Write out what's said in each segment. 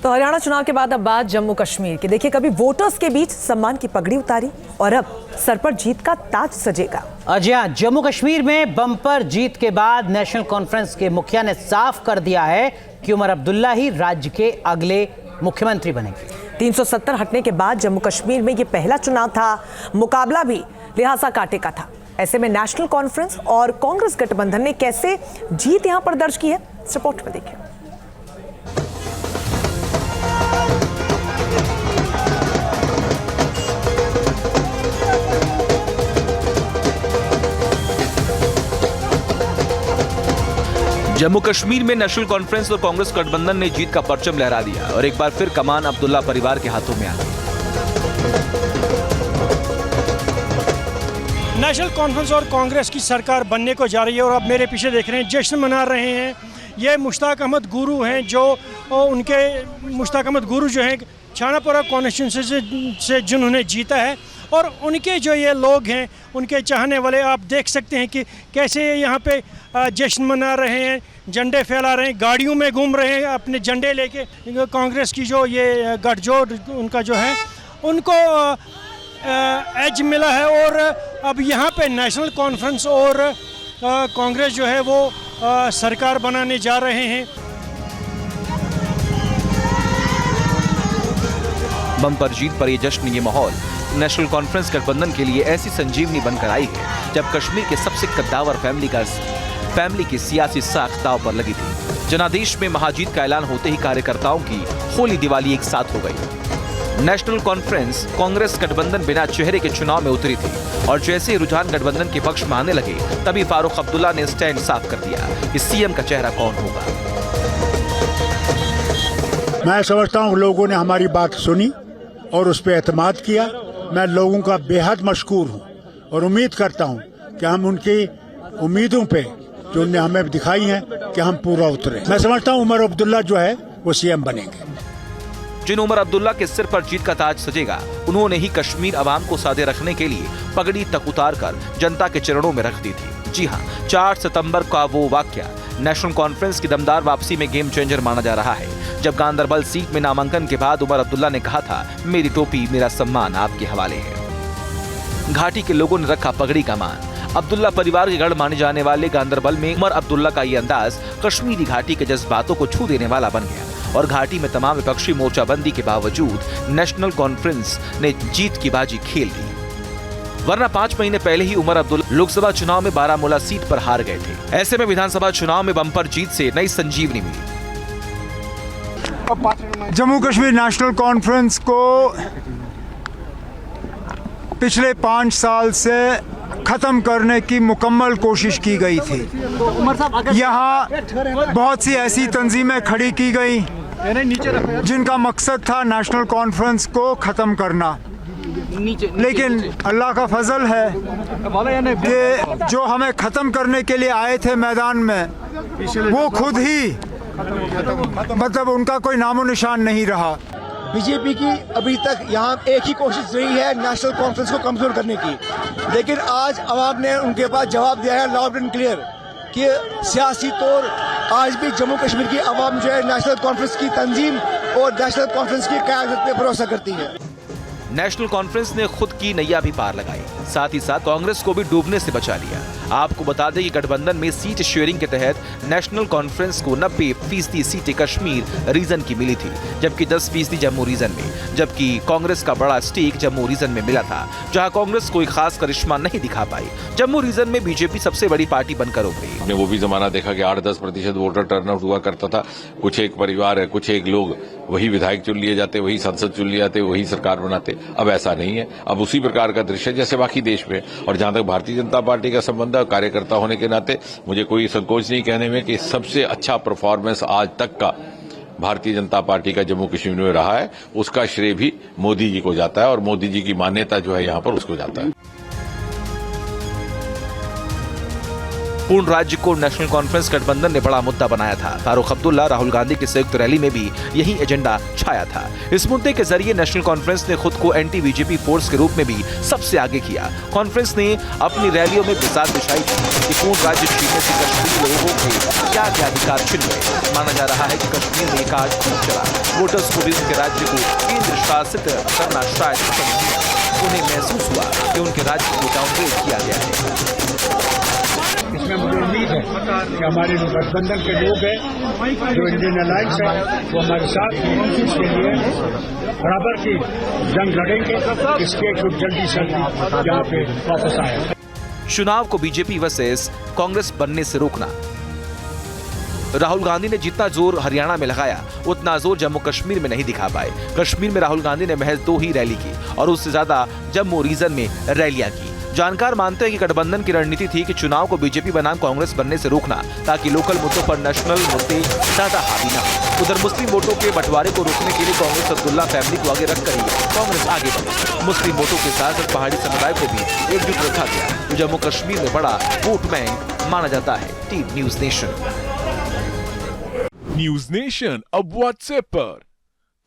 तो हरियाणा चुनाव के बाद अब बात जम्मू कश्मीर की। देखिए, कभी वोटर्स के बीच सम्मान की पगड़ी उतारी और अब सर पर जीत का ताज सजेगा। अजय, जम्मू कश्मीर में बम्पर जीत के बाद नेशनल कॉन्फ्रेंस के मुखिया ने साफ कर दिया है कि उमर अब्दुल्ला ही राज्य के अगले मुख्यमंत्री बनेंगे। 370 हटने के बाद जम्मू कश्मीर में ये पहला चुनाव था। मुकाबला भी लिहाजा कांटे का था। ऐसे में नेशनल कॉन्फ्रेंस और कांग्रेस गठबंधन ने कैसे जीत यहां पर दर्ज की है, इस रिपोर्ट में देखिए। जम्मू कश्मीर में नेशनल कॉन्फ्रेंस और कांग्रेस गठबंधन ने जीत का परचम लहरा दिया और एक बार फिर कमान अब्दुल्ला परिवार के हाथों में आ गई। नेशनल कॉन्फ्रेंस और कांग्रेस की सरकार बनने को जा रही है और अब मेरे पीछे देख रहे हैं, जश्न मना रहे हैं। ये मुश्ताक अहमद गुरु हैं, जो उनके मुश्ताक अहमद गुरु जो हैं छानापुरा कॉन्स्टिट्यूंसी से जिन्होंने जीता है, और उनके जो ये लोग हैं, उनके चाहने वाले, आप देख सकते हैं कि कैसे यहाँ पे जश्न मना रहे हैं, झंडे फैला रहे हैं, गाड़ियों में घूम रहे हैं अपने झंडे लेके। कांग्रेस की जो ये गठजोड़ उनका जो है, उनको एज मिला है और अब यहाँ पे नेशनल कॉन्फ्रेंस और कांग्रेस जो है वो सरकार बनाने जा रहे हैं। बम्पर जीत पर ये जश्न, ये माहौल नेशनल कॉन्फ्रेंस गठबंधन के लिए ऐसी संजीवनी बनकर आई है जब कश्मीर के सबसे कद्दावर फैमिली की सियासी साख दांव पर लगी थी। जनादेश में महाजीत का ऐलान होते ही कार्यकर्ताओं की होली दिवाली एक साथ हो गई। नेशनल कॉन्फ्रेंस कांग्रेस गठबंधन बिना चेहरे के चुनाव में उतरी थी और जैसे ही रुझान गठबंधन के पक्ष में आने लगे, तभी फारूक अब्दुल्ला ने स्टैंड साफ कर दिया कि सीएम का चेहरा कौन होगा। मैं समझता हूँ लोगों ने हमारी बात सुनी और उस पर एतमाद किया। मैं लोगों का बेहद मशकूर हूँ और उम्मीद करता हूँ कि हम उनकी उम्मीदों पे जो उन्होंने हमें दिखाई हैं कि हम पूरा उतरे। मैं समझता हूँ उमर अब्दुल्ला जो है वो सीएम बनेंगे। जिन उमर अब्दुल्ला के सिर पर जीत का ताज सजेगा, उन्होंने ही कश्मीर अवाम को सादे रखने के लिए पगड़ी तक उतार कर जनता के चरणों में रख दी थी। जी हाँ, 4 सितंबर का वो वाकया नेशनल कॉन्फ्रेंस की दमदार वापसी में गेम चेंजर माना जा रहा है, जब गांदरबल सीट में नामांकन के बाद उमर अब्दुल्ला ने कहा था, मेरी टोपी मेरा सम्मान आपके हवाले है। घाटी के लोगों ने रखा पगड़ी का मान। अब्दुल्ला परिवार के गढ़ माने जाने वाले गांदरबल में उमर अब्दुल्ला का ये अंदाज कश्मीरी घाटी के जज्बातों को छू देने वाला बन गया और घाटी में तमाम विपक्षी मोर्चाबंदी के बावजूद नेशनल कॉन्फ्रेंस ने जीत की बाजी खेल दी। वरना 5 महीने पहले ही उमर अब्दुल्ला लोकसभा चुनाव में बारामूला सीट पर हार गए थे। ऐसे में विधानसभा चुनाव में बम्पर जीत से नई संजीवनी मिली। जम्मू कश्मीर नेशनल कॉन्फ्रेंस को पिछले 5 साल से खत्म करने की मुकम्मल कोशिश की गई थी। यहाँ बहुत सी ऐसी तंजीमें खड़ी की गई जिनका मकसद था नेशनल कॉन्फ्रेंस को खत्म करना, लेकिन अल्लाह का फजल है कि जो हमें खत्म करने के लिए आए थे मैदान में, वो खुद ही मतलब उनका कोई नामो निशान नहीं रहा। बीजेपी की अभी तक यहाँ एक ही कोशिश रही है नेशनल कॉन्फ्रेंस को कमजोर करने की, लेकिन आज अवाम ने उनके पास जवाब दिया है लाउड एंड क्लियर कि सियासी तौर आज भी जम्मू कश्मीर की अवाम जो है नेशनल कॉन्फ्रेंस की तंजीम और नेशनल कॉन्फ्रेंस की क़यादत पे भरोसा करती है। नेशनल कॉन्फ्रेंस ने खुद की नैया भी पार लगाई, साथ ही साथ कांग्रेस को भी डूबने से बचा लिया। आपको बता दें कि गठबंधन में सीट शेयरिंग के तहत नेशनल कॉन्फ्रेंस को 90% सीटें कश्मीर रीजन की मिली थी, जबकि 10% जम्मू रीजन में, जबकि कांग्रेस का बड़ा स्टेक जम्मू रीजन में मिला था, जहां कांग्रेस कोई खास करिश्मा नहीं दिखा पाई। जम्मू रीजन में बीजेपी सबसे बड़ी पार्टी बनकर उभरी। हमने वो भी जमाना देखा कि 8-10% वोटर टर्नआउट हुआ करता था। कुछ एक परिवार है, कुछ एक लोग, वही विधायक चुन लिए जाते, वही सांसद चुन लिए जाते, वही सरकार बनाते। अब ऐसा नहीं है। अब उसी प्रकार का दृश्य जैसे बाकी देश में। और जहां तक भारतीय जनता पार्टी का संबंध है, कार्यकर्ता होने के नाते मुझे कोई संकोच नहीं कहने में कि सबसे अच्छा परफॉर्मेंस आज तक का भारतीय जनता पार्टी का जम्मू कश्मीर में रहा है। उसका श्रेय भी मोदी जी को जाता है और मोदी जी की मान्यता जो है यहाँ पर उसको जाता है। पूर्ण राज्य को नेशनल कॉन्फ्रेंस गठबंधन ने बड़ा मुद्दा बनाया था। फारूक अब्दुल्ला राहुल गांधी की संयुक्त रैली में भी यही एजेंडा छाया था। इस मुद्दे के जरिए नेशनल कॉन्फ्रेंस ने खुद को एंटी बीजेपी फोर्स के रूप में भी सबसे आगे किया। कॉन्फ्रेंस ने अपनी रैलियों में बिसात बिछाई थी कि पूर्ण राज्य छीनने से कश्मीरी लोगों के क्या क्या अधिकार छिन गए। माना जा रहा है कि कश्मीर में एक आज खूब चला। वोटर्स को भी उनके राज्य को केंद्र शासित करना शायद पसंद नहीं आया। उन्हें महसूस हुआ कि उनके राज्य को डाउनग्रेड किया गया है। इसमें मुझे उम्मीद है कि हमारे जो गठबंधन के लोग हैं, जो इंडियन अलायंस है, वो हमारे साथ हैं। इसके लिए बराबर की जंग लड़ेंगे। इसके कुछ जल्दी से यहाँ पे वापस आए। चुनाव को बीजेपी वर्सेस कांग्रेस बनने से रोकना। राहुल गांधी ने जितना जोर हरियाणा में लगाया उतना जोर जम्मू कश्मीर में नहीं दिखा पाए। कश्मीर में राहुल गांधी ने महज 2 ही रैली की और उससे ज्यादा जम्मू रीजन में रैलियां की। जानकार मानते हैं कि गठबंधन की रणनीति थी कि चुनाव को बीजेपी बनाम कांग्रेस बनने से रोकना, ताकि लोकल मुद्दों पर नेशनल मुद्दे ज्यादा हावी न हो। उधर मुस्लिम वोटों के बंटवारे को रोकने के लिए कांग्रेस अब्दुल्ला फैमिली को आगे रखकर ही कांग्रेस आगे बढ़ी। मुस्लिम वोटों के साथ साथ पहाड़ी समुदाय को भी एकजुट रखा गया, जो जम्मू कश्मीर में बड़ा वोट बैंक माना जाता है। Team news nation. News nation अब व्हाट्सएप पर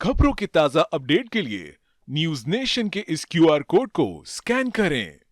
खबरों के ताजा अपडेट के लिए न्यूज नेशन के इस QR कोड को स्कैन करें।